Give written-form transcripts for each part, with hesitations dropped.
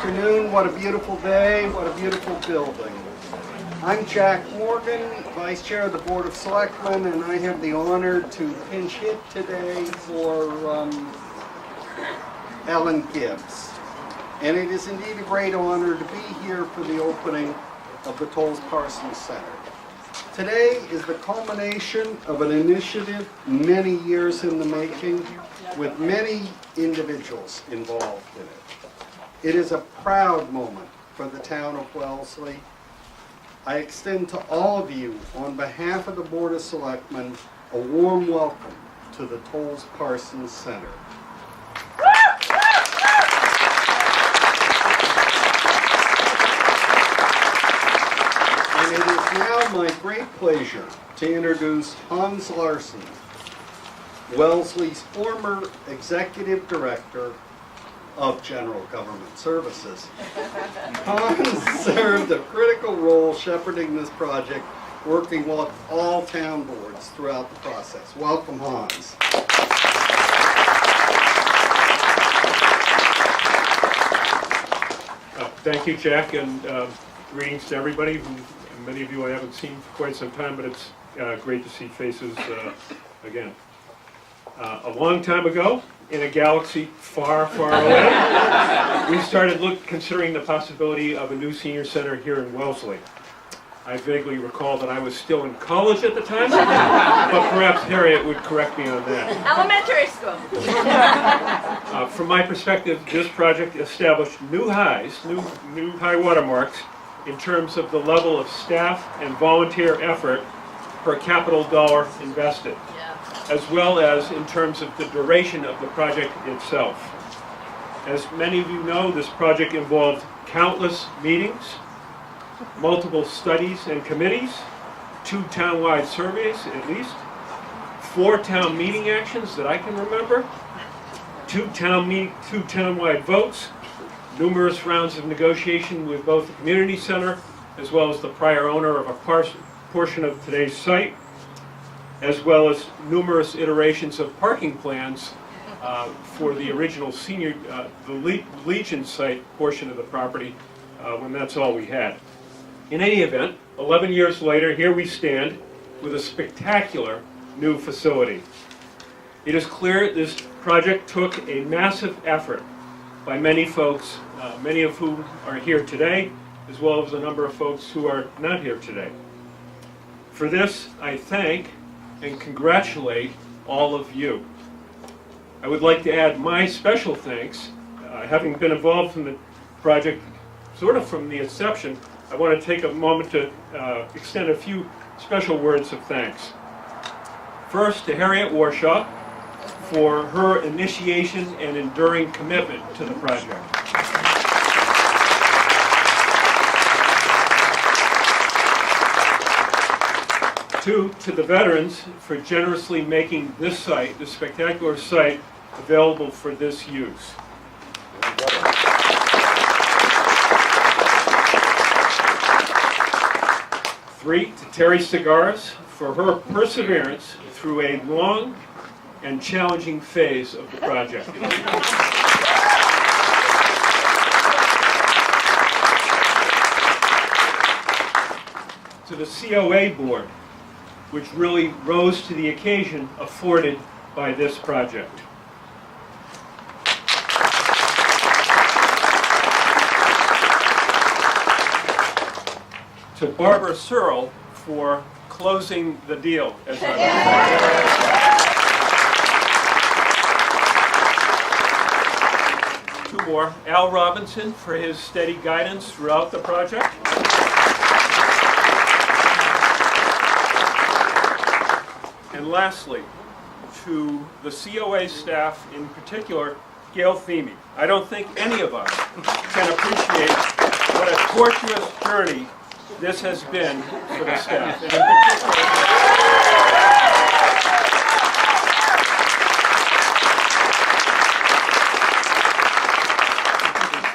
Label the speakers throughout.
Speaker 1: afternoon. What a beautiful day. What a beautiful building. I'm Jack Morgan, Vice Chair of the Board of Selectmen, and I have the honor to pinch hit today for Ellen Gibbs. And it is indeed a great honor to be here for the opening of the Parsons Center. Today is the culmination of an initiative many years in the making, with many individuals involved in it. It is a proud moment for the town of Wellesley. I extend to all of you, on behalf of the Board of Selectmen, a warm welcome to the Parsons Center. And it is now my great pleasure to introduce Hans Larson, Wellesley's former Executive Director of General Government Services. Hans served a critical role shepherding this project, working with all town boards throughout the process. Welcome, Hans.
Speaker 2: Thank you, Jack, and greetings to everybody. Many of you I haven't seen for quite some time, but it's great to see faces again. A long time ago, in a galaxy far, far away, we started considering the possibility of a new senior center here in Wellesley. I vaguely recall that I was still in college at the time, but perhaps Harriet would correct me on that.
Speaker 3: Elementary school.
Speaker 2: From my perspective, this project established new highs, new high water marks in terms of the level of staff and volunteer effort per capital dollar invested, as well as in terms of the duration of the project itself. As many of you know, this project involved countless meetings, multiple studies and committees, 2 town-wide surveys at least, 4 town meeting actions that I can remember, 2 town-wide votes, numerous rounds of negotiation with both the community center as well as the prior owner of a portion of today's site, as well as numerous iterations of parking plans for the original the Legion site portion of the property when that's all we had. In any event, 11 years later, here we stand with a spectacular new facility. It is clear this project took a massive effort by many folks, many of whom are here today, as well as a number of folks who are not here today. For this, I thank and congratulate all of you. I would like to add my special thanks, having been involved in the project sort of from the inception. I want to take a moment to extend a few special words of thanks. First, to Harriet Warshaw for her initiation and enduring commitment to the project. Two, to the veterans for generously making this site, this spectacular site, available for this use. 3, to Terry Cigars for her perseverance through a long and challenging phase of the project. To the COA board, which really rose to the occasion afforded by this project. To Barbara Searle for closing the deal, as I like to say. 2 more. Al Robinson for his steady guidance throughout the project. And lastly, to the COA staff, in particular, Gayle Feeney. I don't think any of us can appreciate what a tortuous journey this has been for the staff.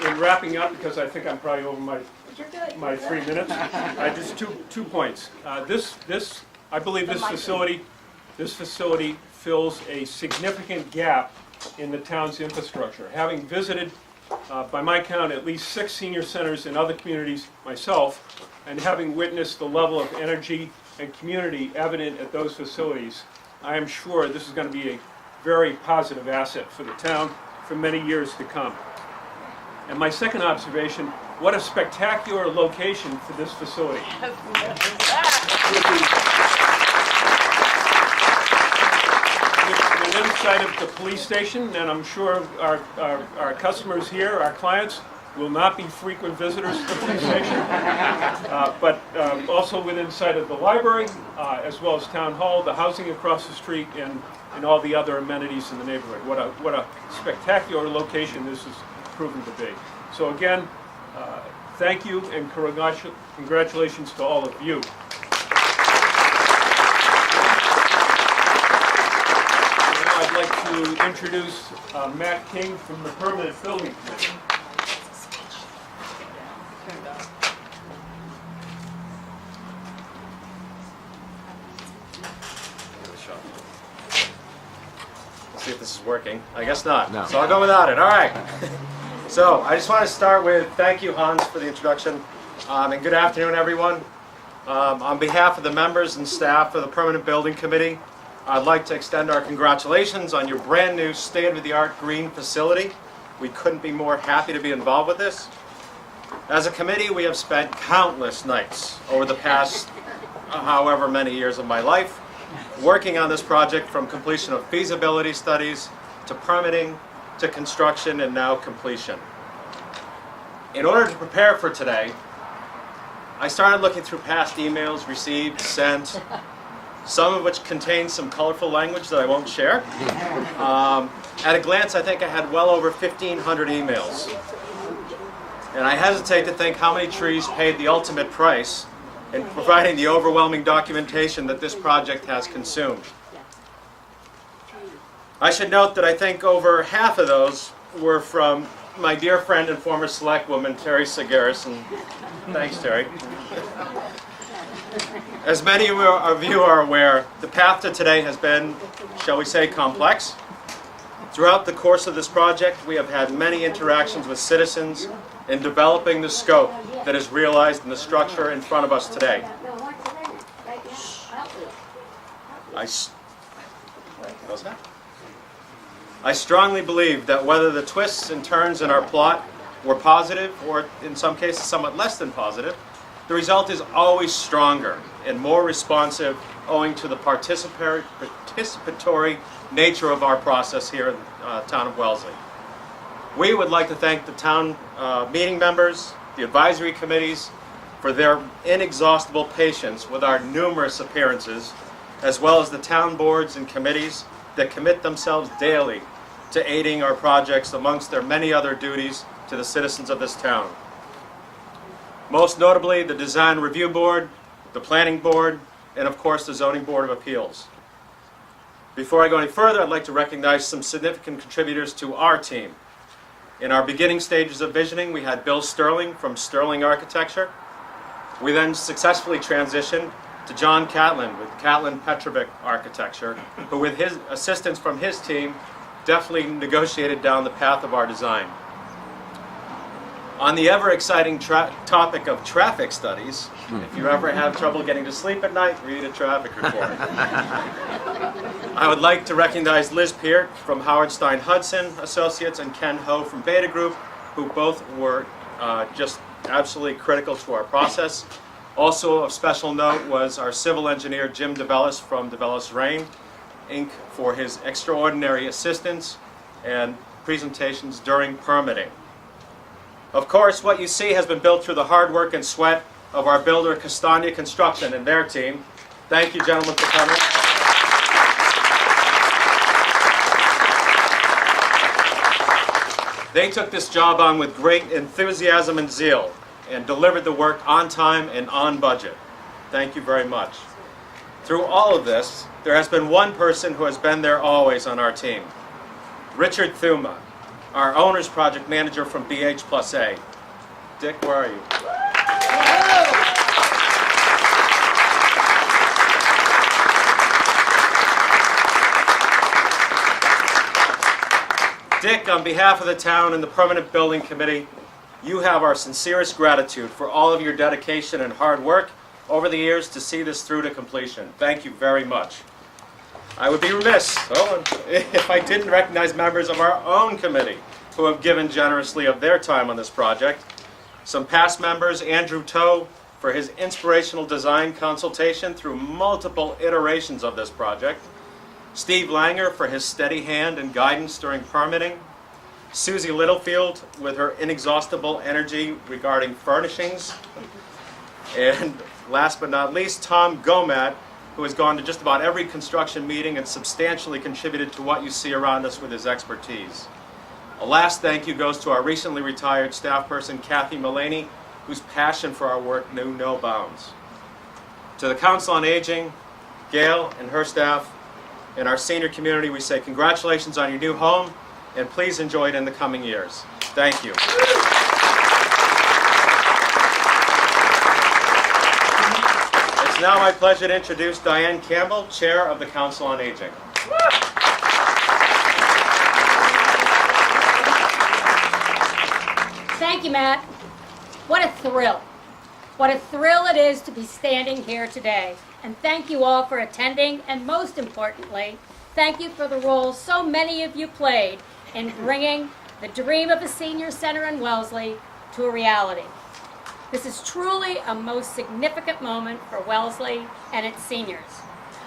Speaker 2: And in wrapping up, because I think I'm probably over my 3 minutes, just two points. I believe this facility fills a significant gap in the town's infrastructure. Having visited by my count, at least 6 senior centers in other communities myself, and having witnessed the level of energy and community evident at those facilities, I am sure this is going to be a very positive asset for the town for many years to come. And my second observation, what a spectacular location for this facility. Within sight of the police station, and I'm sure our customers here, our clients, will not be frequent visitors to the police station, but also within sight of the library, as well as town hall, the housing across the street, and all the other amenities in the neighborhood. What a spectacular location this has proven to be. So again, thank you and congratulations to all of you. Now I'd like to introduce Matt King from the Permanent Building Committee.
Speaker 4: See if this is working. I guess not. No. So I'll go without it. All right. So I just want to start with thank you, Hans, for the introduction. And good afternoon, everyone. On behalf of the members and staff of the Permanent Building Committee, I'd like to extend our congratulations on your brand new state-of-the-art green facility. We couldn't be more happy to be involved with this. As a committee, we have spent countless nights over the past however many years of my life working on this project, from completion of feasibility studies to permitting to construction and now completion. In order to prepare for today, I started looking through past emails received, sent, some of which contain some colorful language that I won't share. At a glance, I think I had well over 1,500 emails. And I hesitate to think how many trees paid the ultimate price in providing the overwhelming documentation that this project has consumed. I should note that I think over half of those were from my dear friend and former selectwoman, Terry Segaris, and thanks, Terry. As many of you are aware, the path to today has been, shall we say, complex. Throughout the course of this project, we have had many interactions with citizens in developing the scope that is realized in the structure in front of us today. I strongly believe that whether the twists and turns in our plot were positive, or in some cases somewhat less than positive, the result is always stronger and more responsive owing to the participatory nature of our process here in the town of Wellesley. We would like to thank the town meeting members, the advisory committees, for their inexhaustible patience with our numerous appearances, as well as the town boards and committees that commit themselves daily to aiding our projects amongst their many other duties to the citizens of this town. Most notably, the Design Review Board, the Planning Board, and of course the Zoning Board of Appeals. Before I go any further, I'd like to recognize some significant contributors to our team. In our beginning stages of visioning, we had Bill Sterling from Sterling Architecture. We then successfully transitioned to John Catlin with Catlin Petrovic Architecture, who with his assistance from his team definitely negotiated down the path of our design. On the ever-exciting topic of traffic studies, if you ever have trouble getting to sleep at night, read a traffic report. I would like to recognize Liz Peart from Howard Stein Hudson Associates and Ken Ho from Beta Group, who both were just absolutely critical to our process. Also of special note was our civil engineer Jim DeBellis from DeBellis Rain, Inc. for his extraordinary assistance and presentations during permitting. Of course, what you see has been built through the hard work and sweat of our builder, Castagna Construction, and their team. Thank you, gentlemen, for coming. They took this job on with great enthusiasm and zeal and delivered the work on time and on budget. Thank you very much. Through all of this, there has been one person who has been there always on our team. Richard Thuma, our owner's project manager from BH+A. Dick, where are you? Dick, on behalf of the town and the Permanent Building Committee, you have our sincerest gratitude for all of your dedication and hard work over the years to see this through to completion. Thank you very much. I would be remiss if I didn't recognize members of our own committee who have given generously of their time on this project. Some past members, Andrew Toe, for his inspirational design consultation through multiple iterations of this project. Steve Langer for his steady hand and guidance during permitting. Susie Littlefield with her inexhaustible energy regarding furnishings. And last but not least, Tom Gomat, who has gone to just about every construction meeting and substantially contributed to what you see around us with his expertise. A last thank you goes to our recently retired staff person, Kathy Mullaney, whose passion for our work knew no bounds. To the Council on Aging, Gayle and her staff, and our senior community, we say congratulations on your new home, and please enjoy it in the coming years. Thank you. It's now my pleasure to introduce Diane Campbell, Chair of the Council on Aging.
Speaker 5: Thank you, Matt. What a thrill. What a thrill it is to be standing here today. And thank you all for attending, and most importantly, thank you for the role so many of you played in bringing the dream of a senior center in Wellesley to a reality. This is truly a most significant moment for Wellesley and its seniors.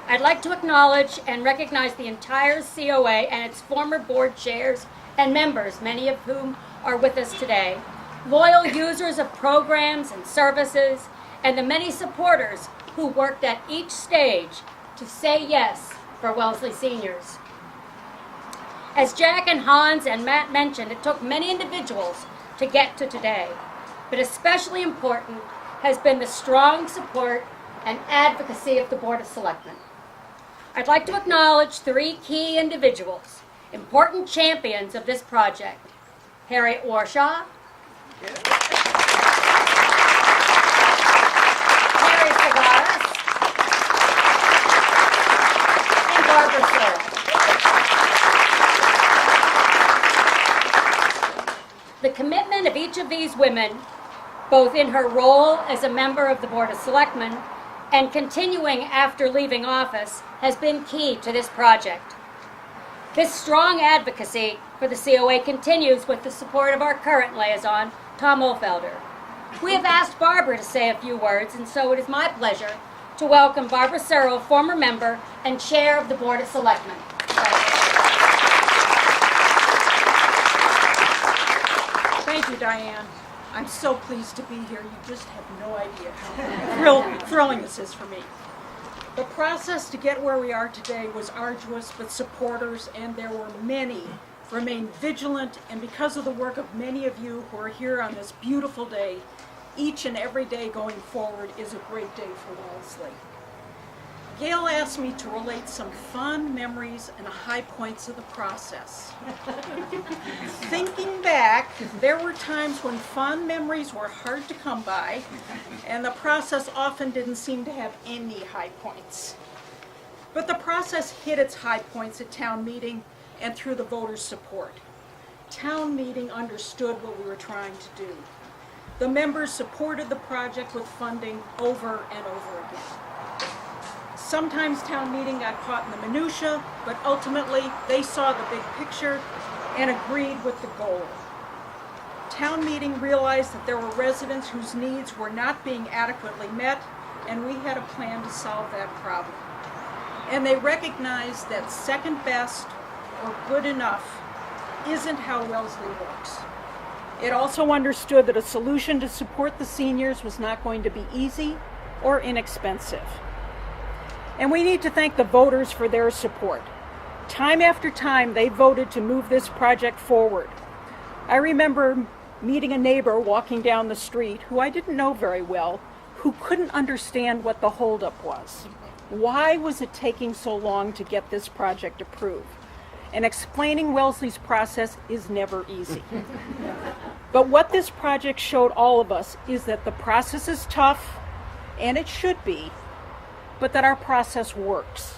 Speaker 5: I'd like to acknowledge and recognize the entire COA and its former board chairs and members, many of whom are with us today, loyal users of programs and services, and the many supporters who worked at each stage to say yes for Wellesley seniors. As Jack and Hans and Matt mentioned, it took many individuals to get to today, but especially important has been the strong support and advocacy of the Board of Selectmen. I'd like to acknowledge three key individuals, important champions of this project: Harriet Warshaw, Harry Savaras, and Barbara Searle. The commitment of each of these women, both in her role as a member of the Board of Selectmen and continuing after leaving office, has been key to this project. This strong advocacy for the COA continues with the support of our current liaison, Tom Olfelder. We have asked Barbara to say a few words, and so it is my pleasure to welcome Barbara Searle, former member and chair of the Board of Selectmen.
Speaker 6: Thank you, Diane. I'm so pleased to be here. You just have no idea how thrilling this is for me. The process to get where we are today was arduous, but supporters, and there were many, remained vigilant, and because of the work of many of you who are here on this beautiful day, each and every day going forward is a great day for Wellesley. Gayle asked me to relate some fond memories and high points of the process. Thinking back, there were times when fond memories were hard to come by, and the process often didn't seem to have any high points. But the process hit its high points at town meeting and through the voters' support. Town meeting understood what we were trying to do. The members supported the project with funding over and over again. Sometimes town meeting got caught in the minutia, but ultimately they saw the big picture and agreed with the goal. Town meeting realized that there were residents whose needs were not being adequately met, and we had a plan to solve that problem. And they recognized that second best or good enough isn't how Wellesley works. It also understood that a solution to support the seniors was not going to be easy or inexpensive. And we need to thank the voters for their support. Time after time, they voted to move this project forward. I remember meeting a neighbor walking down the street who I didn't know very well, who couldn't understand what the holdup was. Why was it taking so long to get this project approved? And explaining Wellesley's process is never easy. But what this project showed all of us is that the process is tough, and it should be, but that our process works.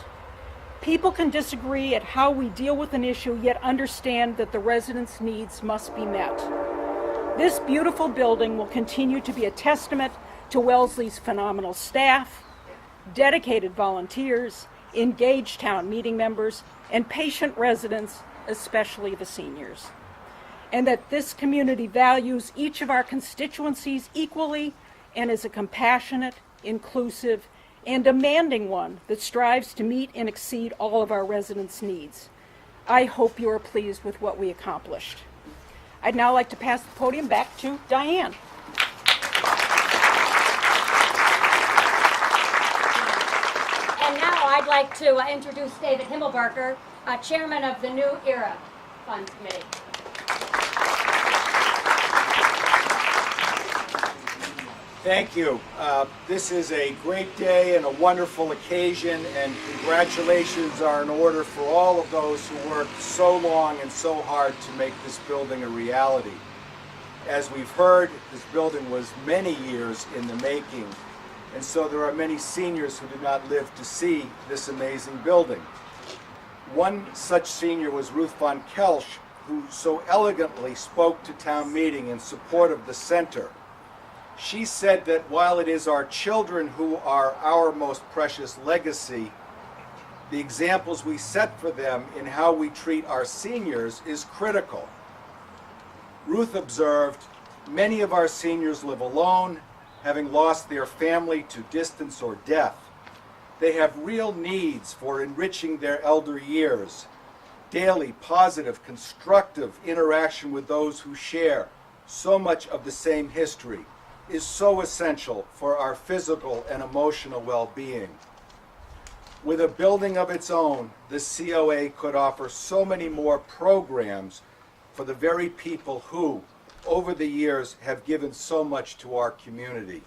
Speaker 6: People can disagree at how we deal with an issue, yet understand that the residents' needs must be met. This beautiful building will continue to be a testament to Wellesley's phenomenal staff, dedicated volunteers, engaged town meeting members, and patient residents, especially the seniors. And that this community values each of our constituencies equally and is a compassionate, inclusive, and demanding one that strives to meet and exceed all of our residents' needs. I hope you are pleased with what we accomplished. I'd now like to pass the podium back to Diane.
Speaker 5: And now I'd like to introduce David Himmelbarker, Chairman of the New Era Fund Committee.
Speaker 7: Thank you. This is a great day and a wonderful occasion, and congratulations are in order for all of those who worked so long and so hard to make this building a reality. As we've heard, this building was many years in the making, and so there are many seniors who did not live to see this amazing building. One such senior was Ruth von Kelsch, who so elegantly spoke to town meeting in support of the center. She said that while it is our children who are our most precious legacy, the examples we set for them in how we treat our seniors is critical. Ruth observed, many of our seniors live alone, having lost their family to distance or death. They have real needs for enriching their elder years, daily positive, constructive interaction with those who share so much of the same history is so essential for our physical and emotional well-being. With a building of its own, the COA could offer so many more programs for the very people who, over the years, have given so much to our community.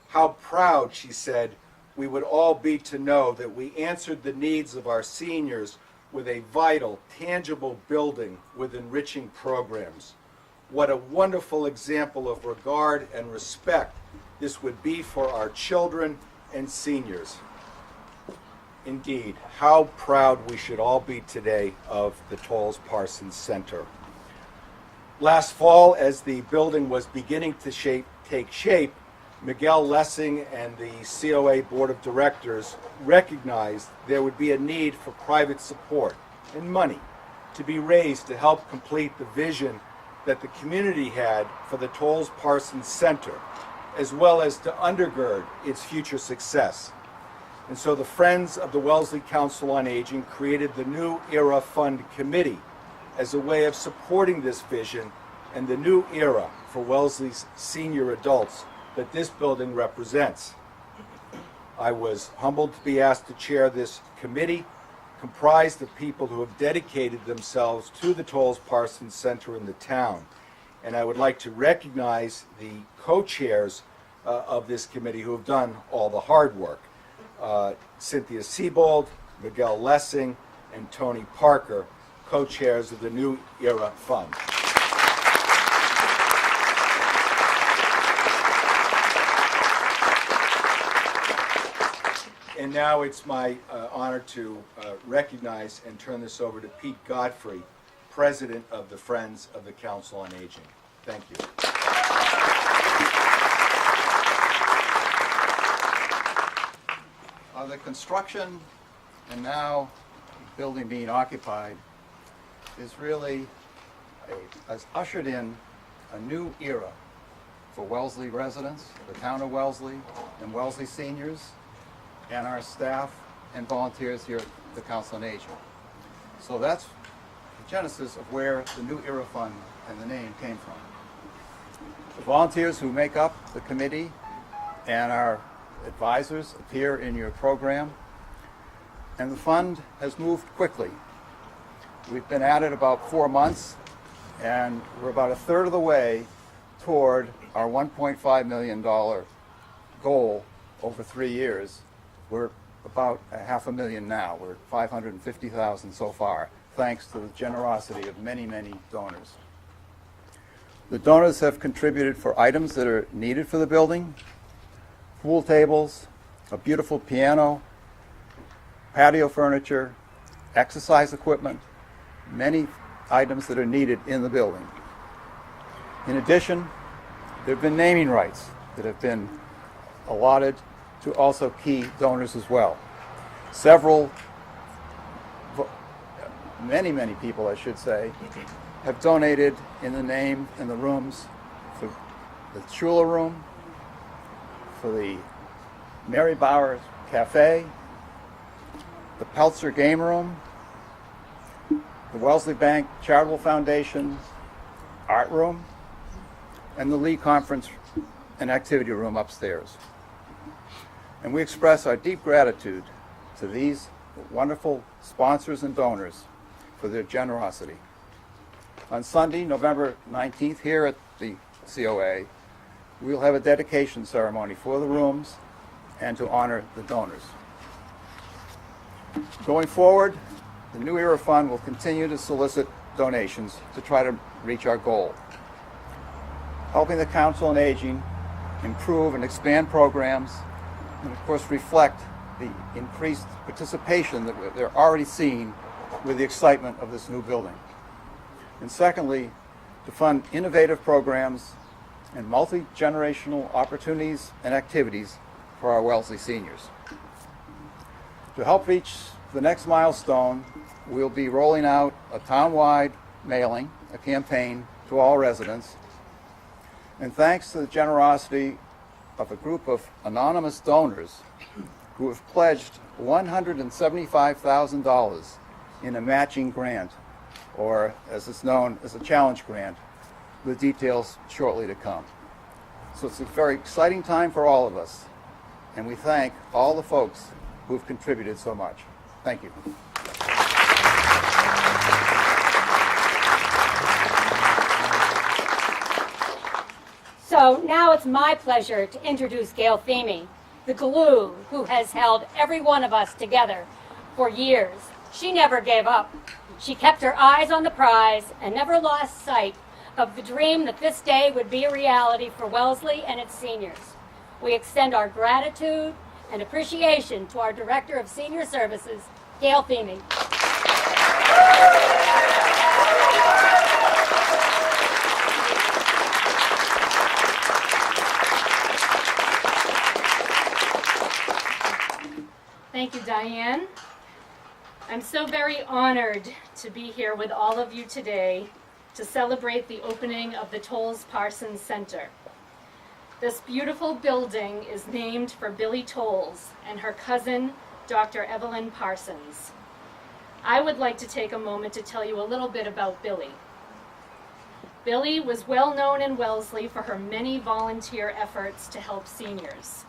Speaker 7: How proud, she said, we would all be to know that we answered the needs of our seniors with a vital, tangible building with enriching programs. What a wonderful example of regard and respect this would be for our children and seniors. Indeed, how proud we should all be today of the Tolles Parsons Center. Last fall, as the building was beginning to take shape, Miguel Lessing and the COA Board of Directors recognized there would be a need for private support and money to be raised to help complete the vision that the community had for the Tolles Parsons Center, as well as to undergird its future success. And so the Friends of the Wellesley Council on Aging created the New Era Fund Committee as a way of supporting this vision and the new era for Wellesley's senior adults that this building represents. I was humbled to be asked to chair this committee, comprised of people who have dedicated themselves to the Tolles Parsons Center in the town. And I would like to recognize the co-chairs of this committee who have done all the hard work. Cynthia Siebold, Miguel Lessing, and Tony Parker, co-chairs of the New Era Fund. And now it's my honor to recognize and turn this over to Pete Godfrey, President of the Friends of the Council on Aging. Thank you.
Speaker 8: The construction and now the building being occupied is really has ushered in a new era for Wellesley residents, the town of Wellesley, and Wellesley seniors, and our staff and volunteers here at the Council on Aging. So that's the genesis of where the New Era Fund and the name came from. The volunteers who make up the committee and our advisors appear in your program, and the fund has moved quickly. We've been at it about 4 months, and we're about a third of the way toward our $1.5 million goal over 3 years. We're about $500,000 now. We're at $550,000 so far, thanks to the generosity of many, many donors. The donors have contributed for items that are needed for the building: pool tables, a beautiful piano, patio furniture, exercise equipment, many items that are needed in the building. In addition, there have been naming rights that have been allotted to also key donors as well. Many people, I should say, have donated in the name and the rooms for the Chula Room, for the Mary Bowers Cafe, the Peltzer Game Room, the Wellesley Bank Charitable Foundation Art Room, and the Lee Conference and Activity Room upstairs. And we express our deep gratitude to these wonderful sponsors and donors for their generosity. On Sunday, November 19th, here at the COA, we'll have a dedication ceremony for the rooms and to honor the donors. Going forward, the New Era Fund will continue to solicit donations to try to reach our goal, helping the Council on Aging improve and expand programs, and of course reflect the increased participation that they're already seeing with the excitement of this new building. And secondly, to fund innovative programs and multi-generational opportunities and activities for our Wellesley seniors. To help reach the next milestone, we'll be rolling out a town-wide mailing, a campaign to all residents. And thanks to the generosity of a group of anonymous donors who have pledged $175,000 in a matching grant, or as it's known as a challenge grant, with details shortly to come. So it's a very exciting time for all of us, and we thank all the folks who have contributed so much. Thank you.
Speaker 5: So now it's my pleasure to introduce Gayle Feeney, the glue who has held every one of us together for years. She never gave up. She kept her eyes on the prize and never lost sight of the dream that this day would be a reality for Wellesley and its seniors. We extend our gratitude and appreciation to our Director of Senior Services, Gayle Feeney. Thank you, Diane. I'm so very honored to be here with all of you today to celebrate the opening of the Tolles Parsons Center. This beautiful building is named for Billy Tolles and her cousin, Dr. Evelyn Parsons. I would like to take a moment to tell you a little bit about Billy. Billy was well known in Wellesley for her many volunteer efforts to help seniors.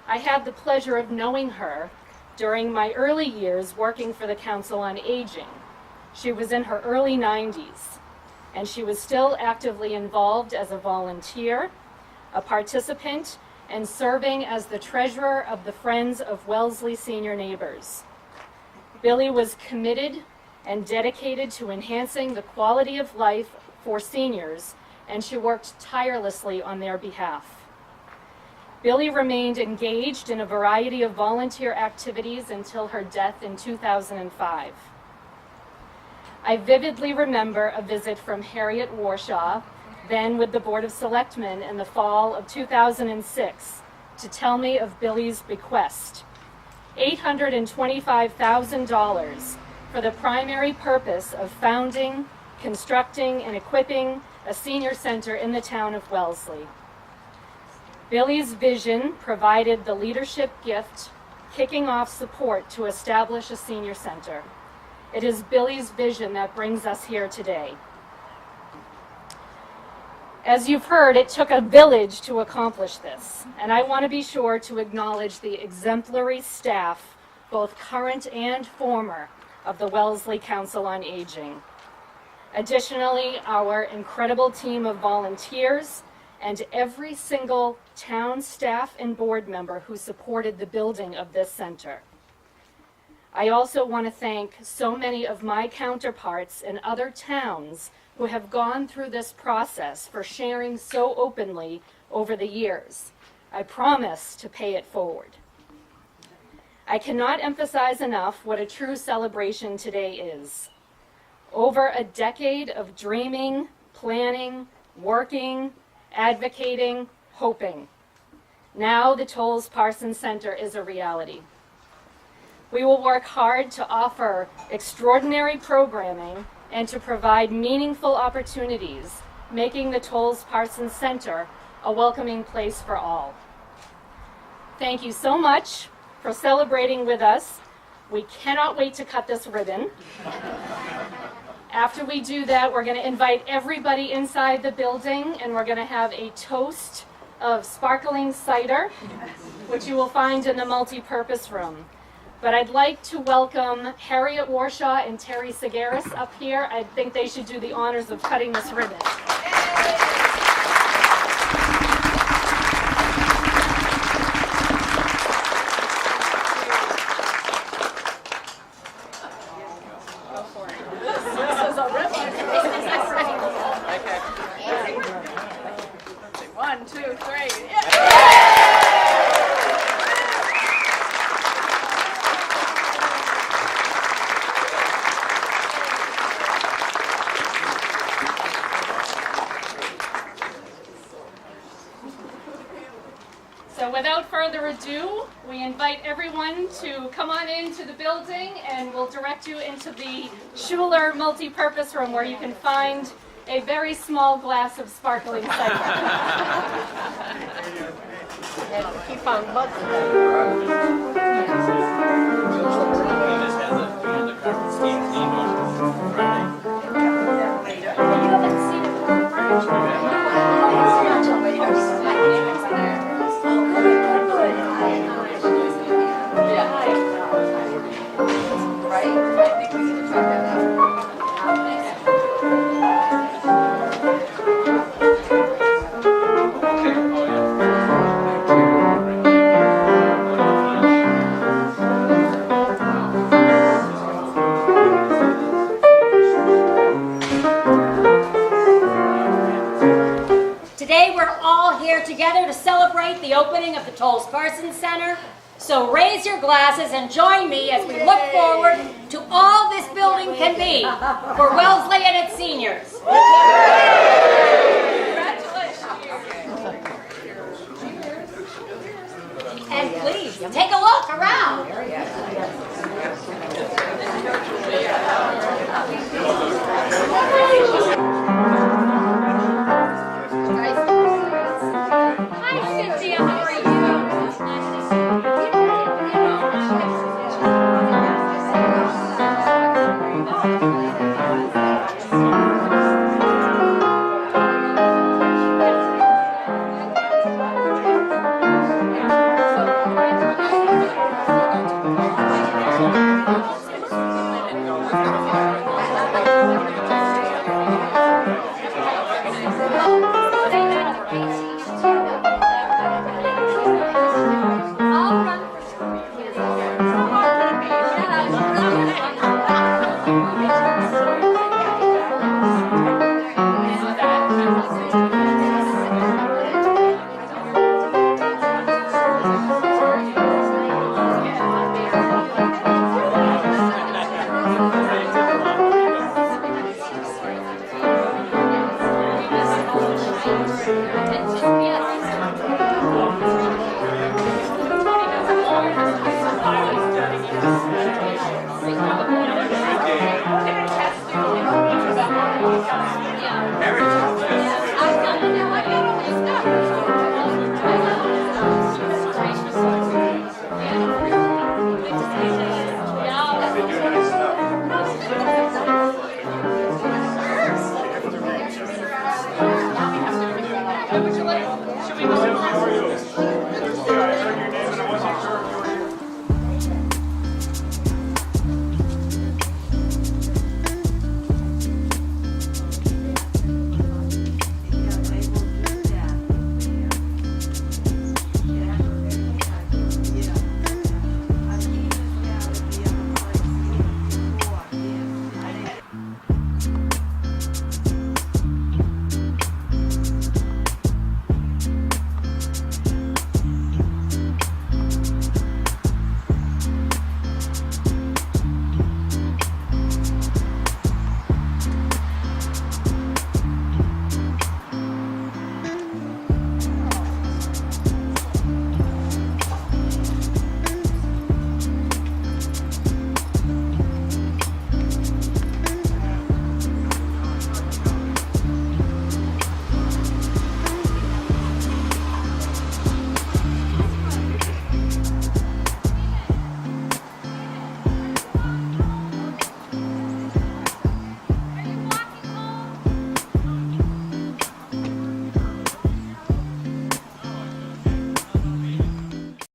Speaker 5: I had the pleasure of knowing her during my early years working for the Council on Aging. She was in her early 90s, and she was still actively involved as a volunteer, a participant, and serving as the treasurer of the Friends of Wellesley Senior Neighbors. Billy was committed and dedicated to enhancing the quality of life for seniors, and she worked tirelessly on their behalf. Billy remained engaged in a variety of volunteer activities until her death in 2005. I vividly remember a visit from Harriet Warshaw, then with the Board of Selectmen in the fall of 2006, to tell me of Billy's bequest, $825,000 for the primary purpose of founding, constructing, and equipping a senior center in the town of Wellesley. Billy's vision provided the leadership gift, kicking off support to establish a senior center. It is Billy's vision that brings us here today. As you've heard, it took a village to accomplish this, and I want to be sure to acknowledge the exemplary staff, both current and former, of the Wellesley Council on Aging. Additionally, our incredible team of volunteers and every single town staff and board member who supported the building of this center. I also want to thank so many of my counterparts in other towns who have gone through this process for sharing so openly over the years. I promise to pay it forward.
Speaker 9: I cannot emphasize enough what a true celebration today is. Over a decade of dreaming, planning, working, advocating, hoping. Now the Tolles Parsons Center is a reality. We will work hard to offer extraordinary programming and to provide meaningful opportunities, making the Tolles Parsons Center a welcoming place for all. Thank you so much for celebrating with us. We cannot wait to cut this ribbon. After we do that, we're going to invite everybody inside the building, and we're going to have a toast of sparkling cider, which you will find in the multi-purpose room. But I'd like to welcome Harriet Warshaw and Terry Segaris up here. I think they should do the honors of cutting this ribbon.
Speaker 3: One, two, three.
Speaker 9: So without further ado, we invite everyone to come on into the building, and we'll direct you into the Schuler multi-purpose room where you can find a very small glass of sparkling cider.
Speaker 3: Keep on buzzing.
Speaker 5: Today we're all here together to celebrate the opening of the Tolles Parsons Center. So raise your glasses and join me as we look forward to all this building can be for Wellesley and its seniors. And please, take a look around. Hi, Cynthia, how are you? Nice to see you.